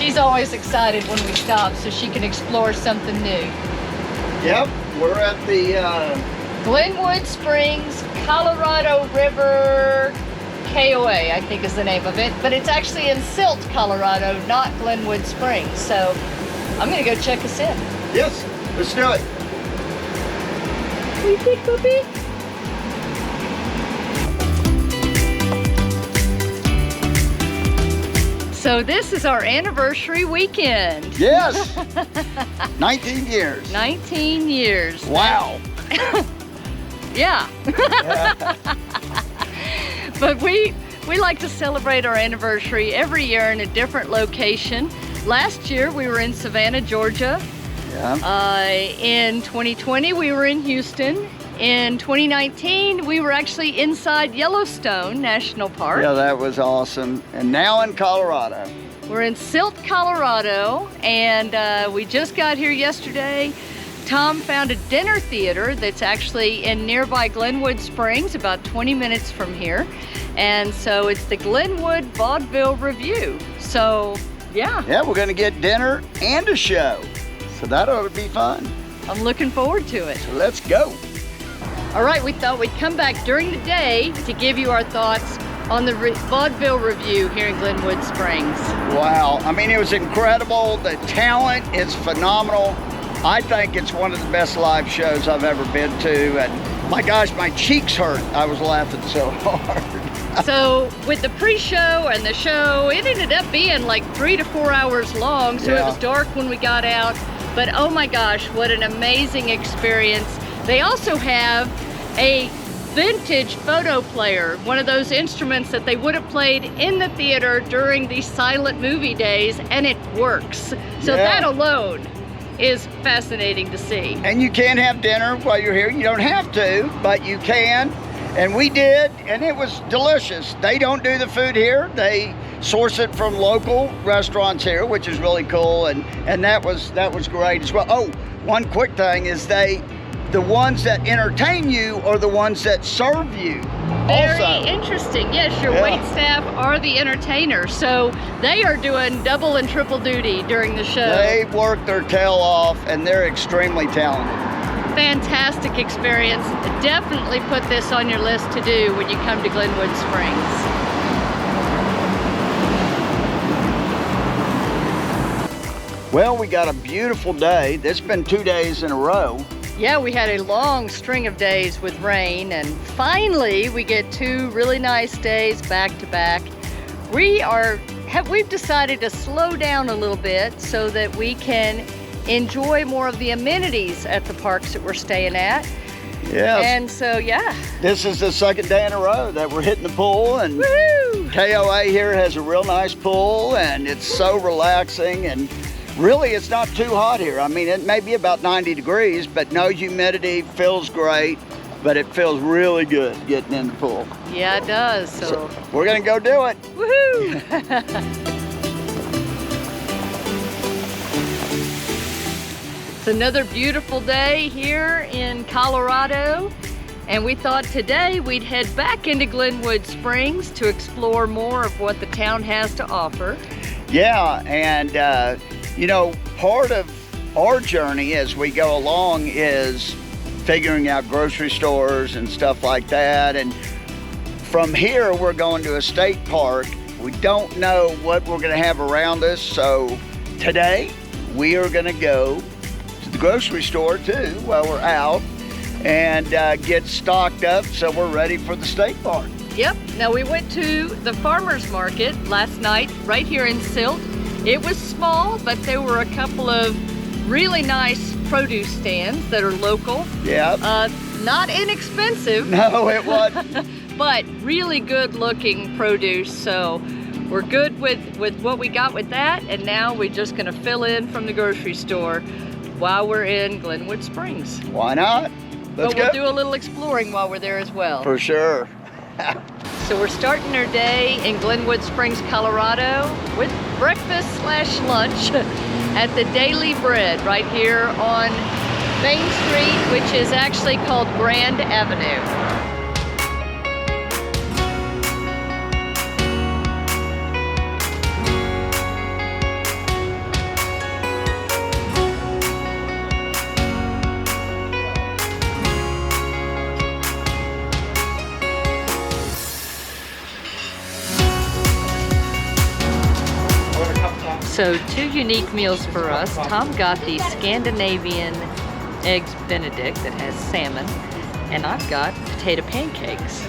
she's always excited when we stop so she can explore something new. Yep, we're at the Glenwood Springs Colorado River KOA, I think is the name of it, but it's actually in Silt, Colorado, not Glenwood Springs. So I'm gonna go check us in. Yes, let's do it. We think, puppy? So this is our anniversary weekend. Yes, 19 years. 19 years. Wow. Yeah. But we like to celebrate our anniversary every year in a different location. Last year we were in Savannah, Georgia. Yeah. In 2020 we were in Houston. In 2019 we were actually inside Yellowstone National Park. Yeah, that was awesome. And now in Colorado. We're in Silt, Colorado, and we just got here yesterday. Tom found a dinner theater that's actually in nearby Glenwood Springs, about 20 minutes from here. And so it's the Glenwood Vaudeville Revue. So, yeah. Yeah, we're gonna get dinner and a show. So that ought to be fun. I'm looking forward to it. So let's go. All right, we thought we'd come back during the day to give you our thoughts on the Vaudeville Revue here in Glenwood Springs. Wow, I mean, it was incredible. The talent is phenomenal. I think it's one of the best live shows I've ever been to. And my gosh, my cheeks hurt. I was laughing so hard. So with the pre-show and the show, it ended up being like 3 to 4 hours long. So Yeah. It was dark when we got out. But oh my gosh, what an amazing experience. They also have a vintage photo player, one of those instruments that they would have played in the theater during the silent movie days, and it works. So Yeah. that alone is fascinating to see. And you can have dinner while you're here. You don't have to, but you can. And we did, and it was delicious. They don't do the food here. They source it from local restaurants here, which is really cool. And that was great as well. Oh, one quick thing is the ones that entertain you are the ones that serve you. Very also interesting. Yes, your Yeah. wait staff are the entertainers. So they are doing double and triple duty during the show. They work their tail off, and they're extremely talented. Fantastic experience. Definitely put this on your list to do when you come to Glenwood Springs. Well, we got a beautiful day. It's been 2 days in a row. Yeah, we had a long string of days with rain, and finally we get 2 really nice days back to back. We've decided to slow down a little bit so that we can enjoy more of the amenities at the parks that we're staying at. Yes. And so, yeah. This is the second day in a row that we're hitting the pool, and Woohoo! KOA here has a real nice pool, and it's so relaxing, and really it's not too hot here. I mean, it may be about 90 degrees, but no humidity, feels great, but it feels really good getting in the pool. Yeah, it does. So We're gonna go do it. woohoo! It's another beautiful day here in Colorado, and we thought today we'd head back into Glenwood Springs to explore more of what the town has to offer. Yeah, and you know, part of our journey as we go along is figuring out grocery stores and stuff like that. And from here, we're going to a state park. We don't know what we're gonna have around us, so today we are gonna go to the grocery store too while we're out and get stocked up so we're ready for the state park. Yep, now we went to the farmer's market last night right here in Silt. It was small, but there were a couple of really nice produce stands that are local. Yeah. Not inexpensive. No, it wasn't. But really good looking produce, so we're good with what we got with that, and now we're just gonna fill in from the grocery store while we're in Glenwood Springs. Why not? Let's But we'll go. do a little exploring while we're there as well. For sure. So we're starting our day in Glenwood Springs, Colorado with breakfast/lunch at the Daily Bread right here on Main Street, which is actually called Grand Avenue. So 2 unique meals for us. Tom got the Scandinavian Eggs Benedict that has salmon, and I've got potato pancakes.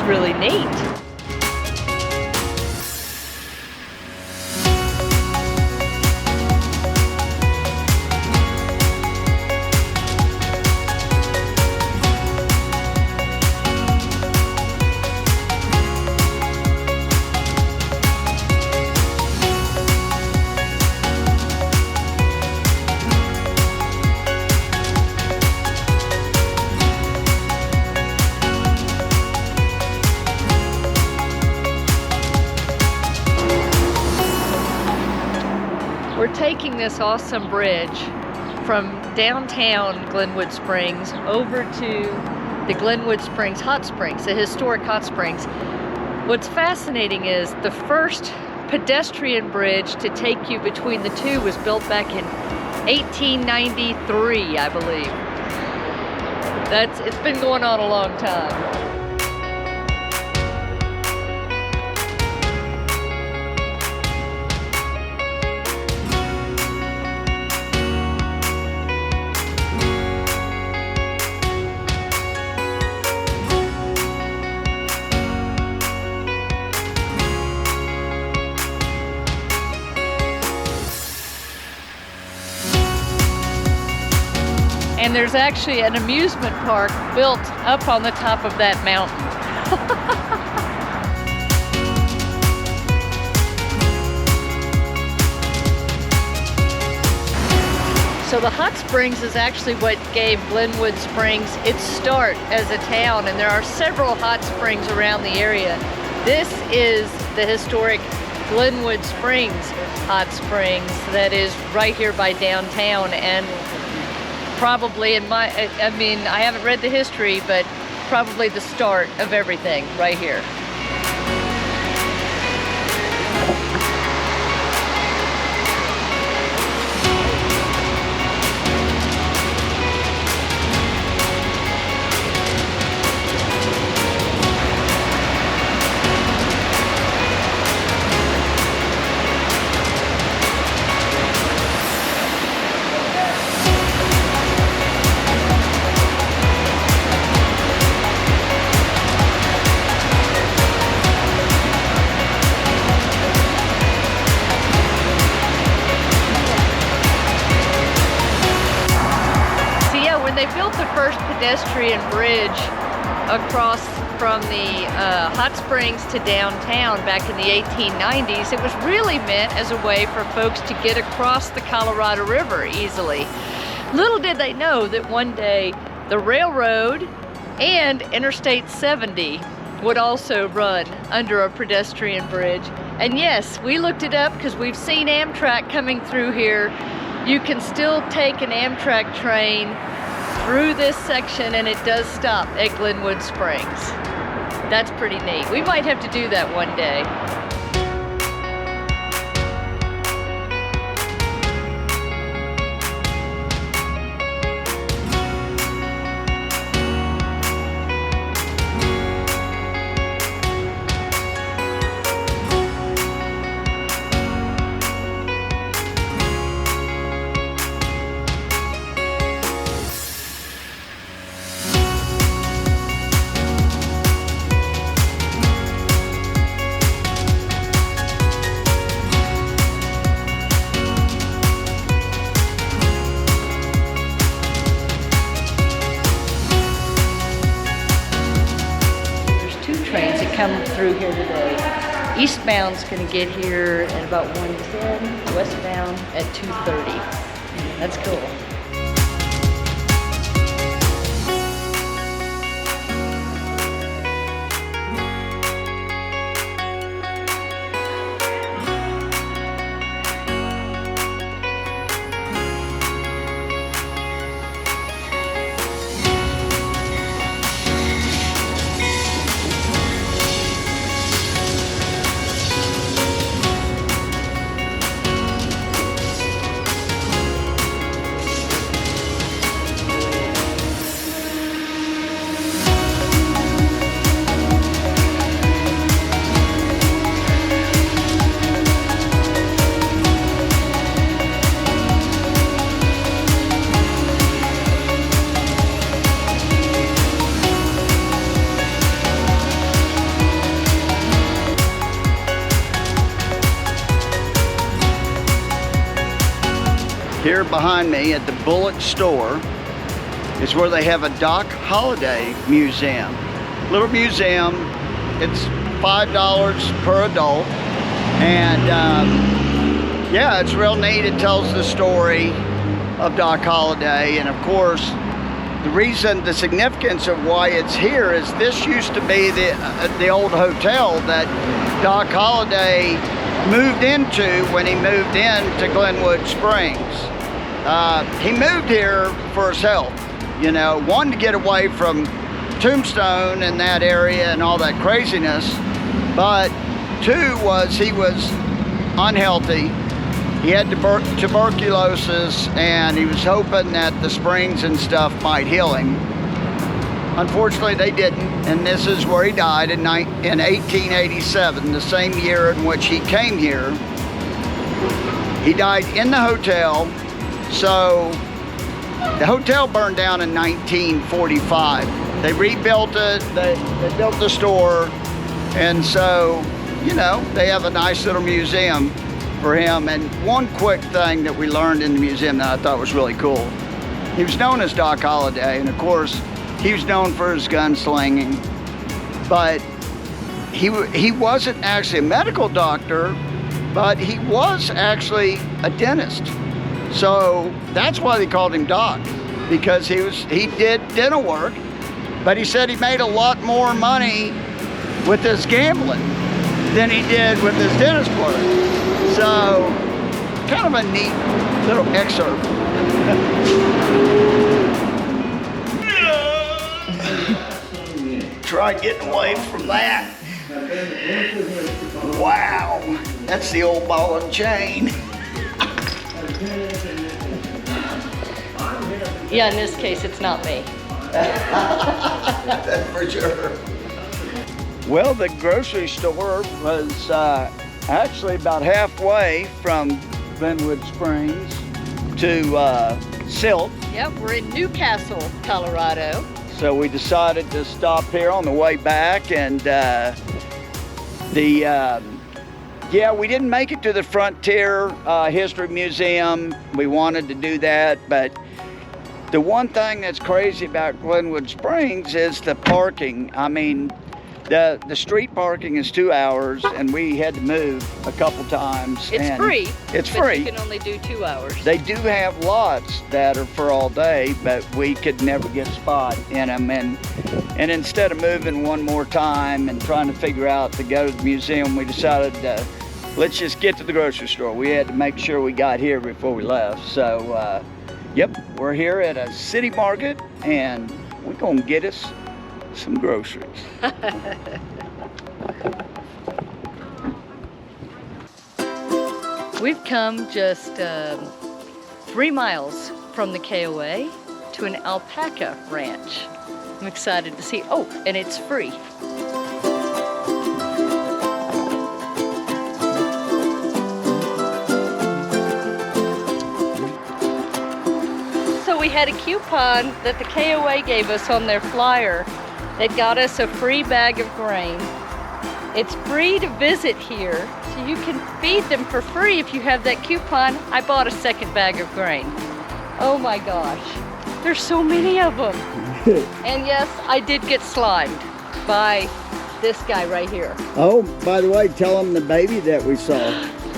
Really neat. We're taking this awesome bridge from downtown Glenwood Springs over to the Glenwood Springs Hot Springs, the historic hot springs. What's fascinating is the first pedestrian bridge to take you between the two was built back in 1893, I believe. It's been going on a long time. And there's actually an amusement park built up on the top of that mountain. So the hot springs is actually what gave Glenwood Springs its start as a town, and there are several hot springs around the area. This is the historic Glenwood Springs Hot Springs that is right here by downtown, and probably I haven't read the history, but probably the start of everything right here. They built the first pedestrian bridge across from the hot springs to downtown back in the 1890s. It was really meant as a way for folks to get across the Colorado River easily. Little did they know that one day the railroad and Interstate 70 would also run under a pedestrian bridge. And yes, we looked it up because we've seen Amtrak coming through here. You can still take an Amtrak train through this section, and it does stop at Glenwood Springs. That's pretty neat. We might have to do that one day. Come through here today. Eastbound's gonna get here at about 1:10, westbound at 2:30. That's cool. Here behind me at the Bullitt store is where they have a Doc Holliday Museum. Little museum, it's $5 per adult. And yeah, it's real neat. It tells the story of Doc Holliday. And of course, the significance of why it's here is this used to be the old hotel that Doc Holliday moved into when he moved into Glenwood Springs. He moved here for his health, you know, one, to get away from Tombstone and that area and all that craziness, but two was he was unhealthy. He had tuberculosis, and he was hoping that the springs and stuff might heal him. Unfortunately, they didn't, and this is where he died in 1887, the same year in which he came here. He died in the hotel. So the hotel burned down in 1945. They rebuilt it, they built the store, and so, you know, they have a nice little museum for him. And one quick thing that we learned in the museum that I thought was really cool, he was known as Doc Holliday, and of course, he was known for his gunslinging, but he wasn't actually a medical doctor, but he was actually a dentist. So that's why they called him Doc, because he did dental work, but he said he made a lot more money with his gambling than he did with his dentist work. So kind of a neat little excerpt. Try getting away from that. Wow, that's the old ball and chain. Yeah, in this case, it's not me. That's for sure. Well, the grocery store was actually about halfway from Glenwood Springs to Silt. Yep, we're in Newcastle, Colorado. So we decided to stop here on the way back, and yeah, we didn't make it to the Frontier History Museum. We wanted to do that, but the one thing that's crazy about Glenwood Springs is the parking. I mean, the street parking is 2 hours, and we had to move a couple times. It's free. It's but free. You can only do 2 hours. They do have lots that are for all day, but we could never get a spot in them. And instead of moving one more time and trying to figure out to go to the museum, we decided let's just get to the grocery store. We had to make sure we got here before we left. So, yep, we're here at a city market, and we're gonna get us some groceries. We've come just 3 miles from the KOA to an Alpaca Ranch. I'm excited to see. Oh, and it's free. So we had a coupon that the KOA gave us on their flyer that got us a free bag of grain. It's free to visit here, so you can feed them for free if you have that coupon. I bought a second bag of grain. Oh my gosh, there's so many of them. And yes, I did get slimed by this guy right here. Oh, by the way, tell them the baby that we saw.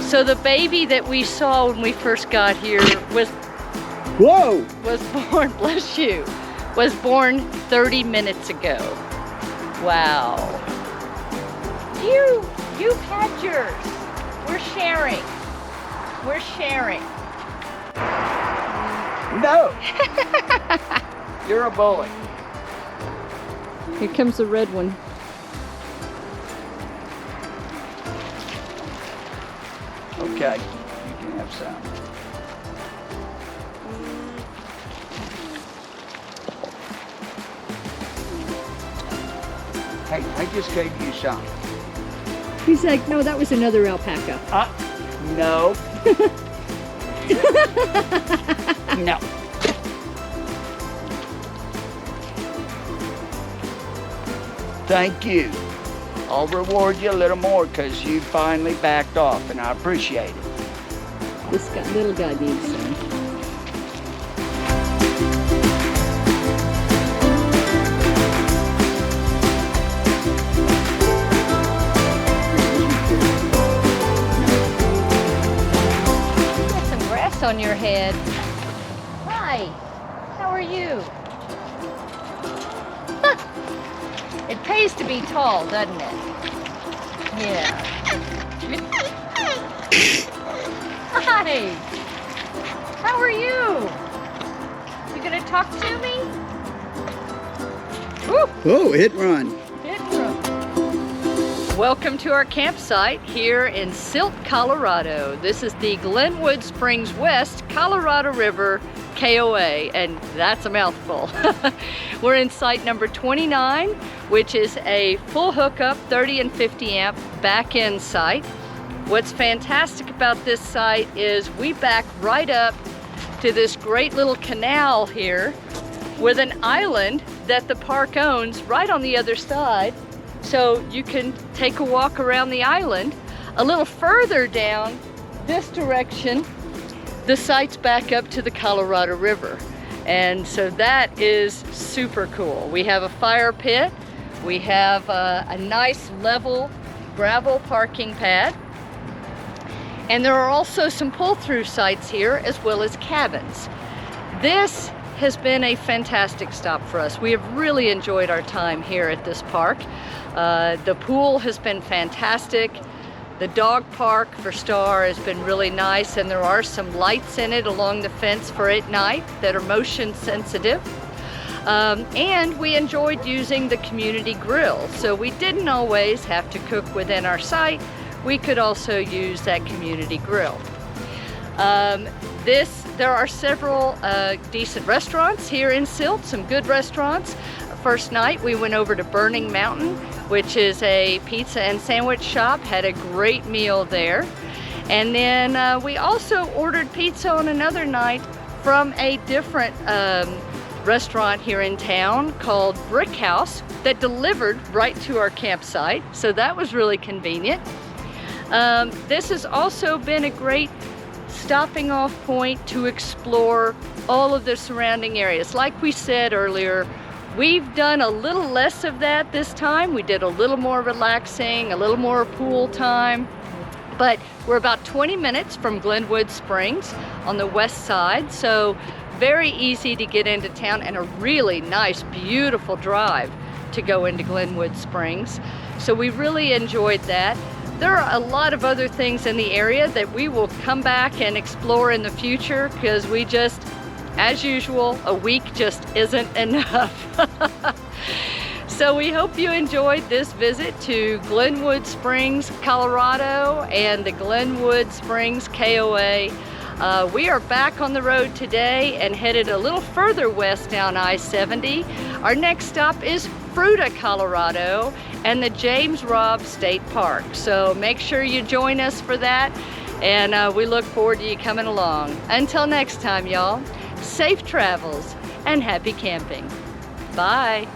So the baby that we saw when we first got here was Whoa! Was born, bless you, was born 30 minutes ago. Wow. You've had yours. We're sharing. We're sharing. No! You're a bully. Here comes the red one. Okay, you can have some. Hey, I just gave you some. He's like, no, that was another alpaca. No. No. Thank you. I'll reward you a little more because you finally backed off, and I appreciate it. This guy, little guy needs some. On your head. Hi, how are you? It pays to be tall, doesn't it? Yeah. Hi, how are you? You gonna talk to me? Woo. Oh, hit and run. Hit and run. Welcome to our campsite here in Silt, Colorado. This is the Glenwood Springs West Colorado River KOA, and that's a mouthful. We're in site number 29, which is a full hookup 30 and 50 amp back-end site. What's fantastic about this site is we back right up to this great little canal here with an island that the park owns right on the other side. So you can take a walk around the island. A little further down this direction, the site's back up to the Colorado River. And so that is super cool. We have a fire pit. We have a nice level gravel parking pad. And there are also some pull-through sites here as well as cabins. This has been a fantastic stop for us. We have really enjoyed our time here at this park. The pool has been fantastic. The dog park for Star has been really nice, and there are some lights in it along the fence for at night that are motion sensitive. And we enjoyed using the community grill, so we didn't always have to cook within our site. We could also use that community grill. There are several decent restaurants here in Silt, some good restaurants. First night we went over to Burning Mountain, which is a pizza and sandwich shop, had a great meal there. And then we also ordered pizza on another night from a different restaurant here in town called Brick House that delivered right to our campsite, so that was really convenient. This has also been a great stopping off point to explore all of the surrounding areas. Like we said earlier, we've done a little less of that this time. We did a little more relaxing, a little more pool time, but we're about 20 minutes from Glenwood Springs on the west side, so very easy to get into town and a really nice, beautiful drive to go into Glenwood Springs. So we really enjoyed that. There are a lot of other things in the area that we will come back and explore in the future because we just, as usual, a week just isn't enough. So we hope you enjoyed this visit to Glenwood Springs, Colorado and the Glenwood Springs KOA. We are back on the road today and headed a little further west down I-70. Our next stop is Fruita, Colorado, and the James Robb State Park. So make sure you join us for that, and we look forward to you coming along. Until next time, y'all, safe travels and happy camping. Bye.